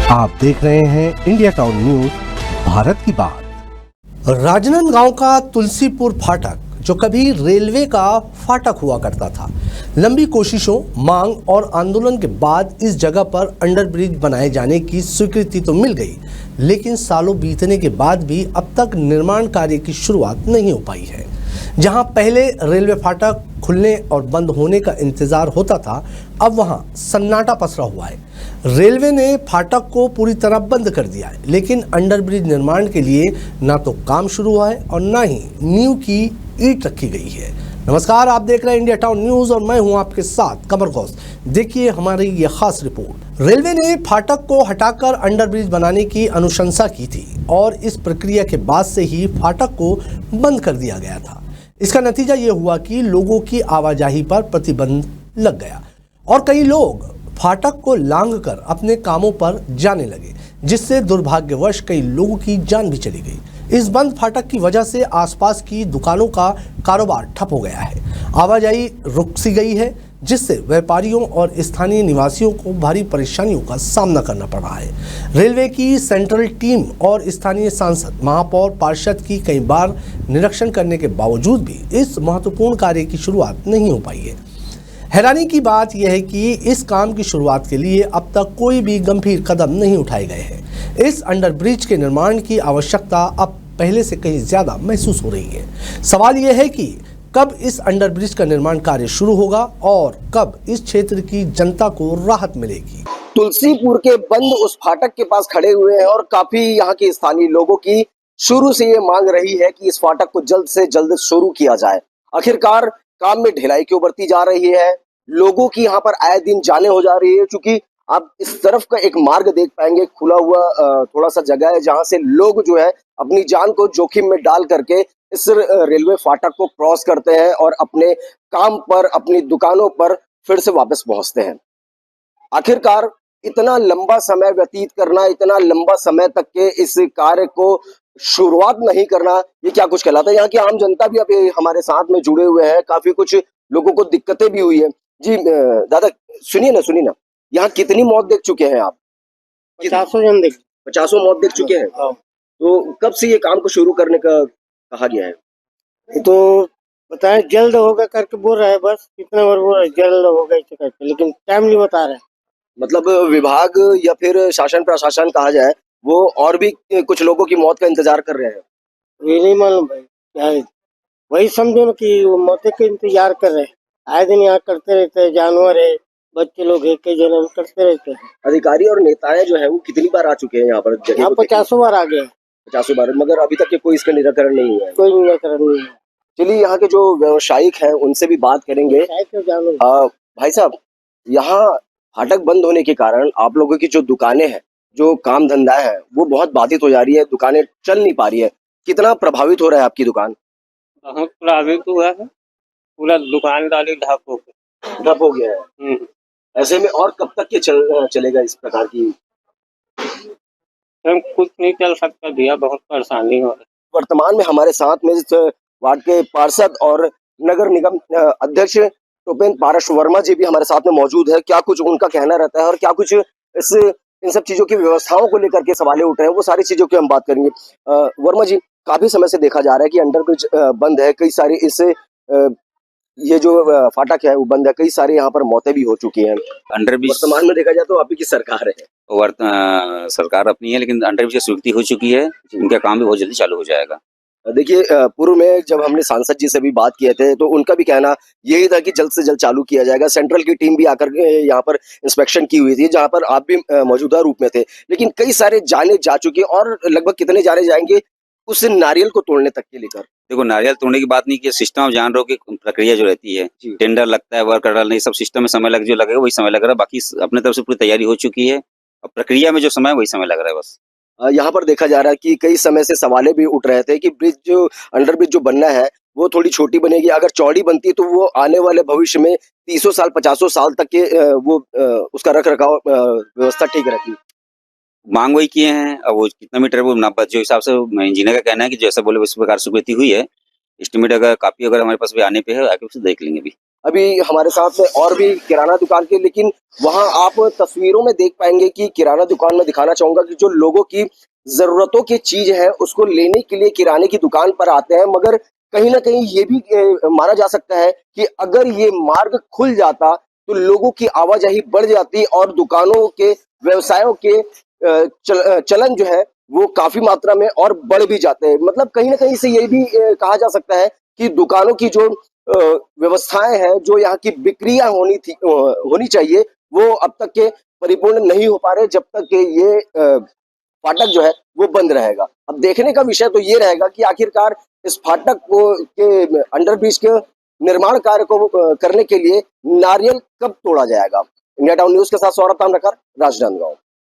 आप देख रहे हैं इंडिया टाउन न्यूज, भारत की बात। राजनांदगांव का तुलसीपुर फाटक, जो कभी रेलवे का फाटक हुआ करता था, लंबी कोशिशों, मांग और आंदोलन के बाद इस जगह पर अंडरब्रिज बनाए जाने की स्वीकृति तो मिल गई, लेकिन सालों बीतने के बाद भी अब तक निर्माण कार्य की शुरुआत नहीं हो पाई है। जहां पहले रेलवे फाटक खुलने और बंद होने का इंतजार होता था, अब वहां सन्नाटा पसरा हुआ है। रेलवे ने फाटक को पूरी तरह बंद कर दिया है, लेकिन अंडरब्रिज निर्माण के लिए ना तो काम शुरू हुआ है और ना ही नींव की ईंट रखी गई है। नमस्कार, आप देख रहे हैं इंडिया टाउन न्यूज और मैं हूं आपके साथ कमर घोष। देखिए हमारी ये खास रिपोर्ट। रेलवे ने फाटक को हटाकर अंडरब्रिज बनाने की अनुशंसा की थी और इस प्रक्रिया के बाद से ही फाटक को बंद कर दिया गया था। इसका नतीजा ये हुआ कि लोगों की आवाजाही पर प्रतिबंध लग गया और कई लोग फाटक को लांघकर अपने कामों पर जाने लगे, जिससे दुर्भाग्यवश कई लोगों की जान भी चली गई। इस बंद फाटक की वजह से आसपास की दुकानों का कारोबार ठप हो गया है, आवाजाही रुक सी गई है, जिससे व्यापारियों और स्थानीय निवासियों को भारी परेशानियों का सामना करना पड़ रहा है। रेलवे की सेंट्रल टीम और स्थानीय सांसद, महापौर, पार्षद की कई बार निरीक्षण करने के बावजूद भी इस महत्वपूर्ण कार्य की शुरुआत नहीं हो पाई है। हैरानी की बात यह है कि इस काम की शुरुआत के लिए अब तक कोई भी गंभीर कदम नहीं उठाए गए हैं। इस अंडरब्रिज के निर्माण की आवश्यकता अब पहले से कहीं ज्यादा महसूस हो रही है। सवाल यह है कि कब इस अंडरब्रिज का निर्माण कार्य शुरू होगा और कब इस क्षेत्र की जनता को राहत मिलेगी। तुलसीपुर के बंद उस फाटक के पास खड़े हुए हैं और काफी यहाँ के स्थानीय लोगों की शुरू से ये मांग रही है कि इस फाटक को जल्द से जल्द शुरू किया जाए। आखिरकार काम में ढिलाई क्यों बढ़ती जा रही है, लोगों की यहाँ पर आए दिन जाने हो जा रही है। क्योंकि आप इस तरफ का एक मार्ग देख पाएंगे, खुला हुआ थोड़ा सा जगह है जहां से लोग जो है अपनी जान को जोखिम में डाल करके इस रेलवे फाटक को क्रॉस करते हैं और अपने काम पर, अपनी दुकानों पर फिर से वापस पहुंचते हैं। आखिरकार इतना लंबा समय व्यतीत करना, इतना लंबा समय तक के इस कार्य को शुरुआत नहीं करना, ये क्या कुछ कहलाता है। यहाँ की आम जनता भी अभी हमारे साथ में जुड़े हुए हैं, काफी कुछ लोगों को दिक्कतें भी हुई है। जी दादा, सुनिए ना, यहाँ कितनी मौत देख चुके हैं आप? 50 जन देख 50 मौत देख चुके हैं। तो कब से ये काम को शुरू करने का कहा गया है? ये तो बताए जल्द होगा करके बोल रहा है, बस इतना बार बोल रहा है जल्द होगा इसे करके, लेकिन टाइम नहीं बता रहा है। मतलब विभाग या फिर शासन प्रशासन कहा जाए, वो और भी कुछ लोगों की मौत का इंतजार कर रहे हैं। ये नहीं मालूम भाई क्या है, वही समझो ना कि वो मौत के इंतजार कर रहे हैं। आए दिन यहाँ करते रहते हैं, जानवर है, बच्चे लोग है, कई जन्म करते रहते हैं। अधिकारी और नेताएं जो है वो कितनी बार आ चुके हैं यहाँ पर जगह यहाँ 50 बार आ गए, 50 बार, मगर अभी तक के कोई इसका निराकरण नहीं हुआ है। कोई निराकरण नहीं है। चलिए यहाँ के जो व्यवसायिक हैं उनसे भी बात करेंगे। भाई साहब, यहाँ फाटक बंद होने के कारण आप लोगों की जो दुकानें हैं, जो काम धंधा है, वो बहुत बाधित हो जा रही है, दुकानें चल नहीं पा रही है। कितना प्रभावित हो रहा है आपकी दुकान? बहुत प्रभावित हुआ है, पूरा दुकानदारी ठप हो गया है। ऐसे में और कब तक ये चलेगा इस प्रकार की? कुछ नहीं चल सकता भैया, बहुत परेशानी हो रही है। वर्तमान में हमारे साथ में इस वार्ड के पार्षद और नगर निगम अध्यक्ष टोपेन पारस वर्मा जी भी हमारे साथ में मौजूद है। क्या कुछ उनका कहना रहता है और क्या कुछ इन सब चीजों की व्यवस्थाओं को लेकर के सवाल उठ रहे हैं, वो सारी चीजों की हम बात करेंगे। वर्मा जी, काफी समय से देखा जा रहा है कि अंडरब्रिज बंद है, कई सारी इससे ये जो फाटक है वो बंद है, कई सारी यहाँ पर मौतें भी हो चुकी हैं। अंडरब्रिज वर्तमान में देखा जाए तो आप ही की सरकार है, सरकार अपनी है, लेकिन अंडरब्रिज की स्वीकृति हो चुकी है, उनका काम भी बहुत जल्दी चालू हो जाएगा। देखिए, पूर्व में जब हमने सांसद जी से भी बात किए थे तो उनका भी कहना यही था कि जल्द से जल्द चालू किया जाएगा। सेंट्रल की टीम भी आकर यहाँ पर इंस्पेक्शन की हुई थी, जहाँ पर आप भी मौजूदा रूप में थे, लेकिन कई सारे जाने जा चुके और लगभग कितने जाने जाएंगे उस नारियल को तोड़ने तक के लेकर? देखो, नारियल तोड़ने की बात नहीं की, सिस्टम आप जान रहे हो कि प्रक्रिया जो रहती है, टेंडर लगता है, वर्क डालने, सब सिस्टम में समय जो लगेगा वही समय लग रहा है। बाकी अपने तरफ से पूरी तैयारी हो चुकी है और प्रक्रिया में जो समय वही समय लग रहा है बस। यहाँ पर देखा जा रहा है कि कई समय से सवाल भी उठ रहे थे कि अंडरब्रिज जो बनना है वो थोड़ी छोटी बनेगी, अगर चौड़ी बनती तो वो आने वाले भविष्य में 30 साल 50 साल तक के वो उसका रख रखाव व्यवस्था ठीक रहती। मांग वही किए हैं, अब वो कितना मीटर वो जो हिसाब से इंजीनियर का कहना है कि जैसा बोले उस प्रकार स्वीकृति हुई है। एस्टिमेट अगर कापी अगर हमारे पास भी आने पे है, आके उसे देख लेंगे भी। अभी हमारे साथ में और भी किराना दुकान के, लेकिन वहां आप तस्वीरों में देख पाएंगे कि किराना दुकान में दिखाना चाहूंगा कि जो लोगों की जरूरतों की चीज है उसको लेने के लिए किराने की दुकान पर आते हैं, मगर कहीं ना कहीं ये भी माना जा सकता है कि अगर ये मार्ग खुल जाता तो लोगों की आवाजाही बढ़ जाती और दुकानों के व्यवसायों के चलन जो है वो काफी मात्रा में और बढ़ भी जाते हैं। मतलब कहीं ना कहीं से ये भी कहा जा सकता है कि दुकानों की जो व्यवस्थाएं हैं, जो यहाँ की बिक्रियां होनी चाहिए, वो अब तक के परिपूर्ण नहीं हो पा रहे जब तक के ये फाटक जो है वो बंद रहेगा। अब देखने का विषय तो ये रहेगा कि आखिरकार इस फाटक को के अंडरब्रिज के निर्माण कार्य को करने के लिए नारियल कब तोड़ा जाएगा। इंडिया टाउन न्यूज के साथ सौरभ ताम्रकर, राजनांदगांव।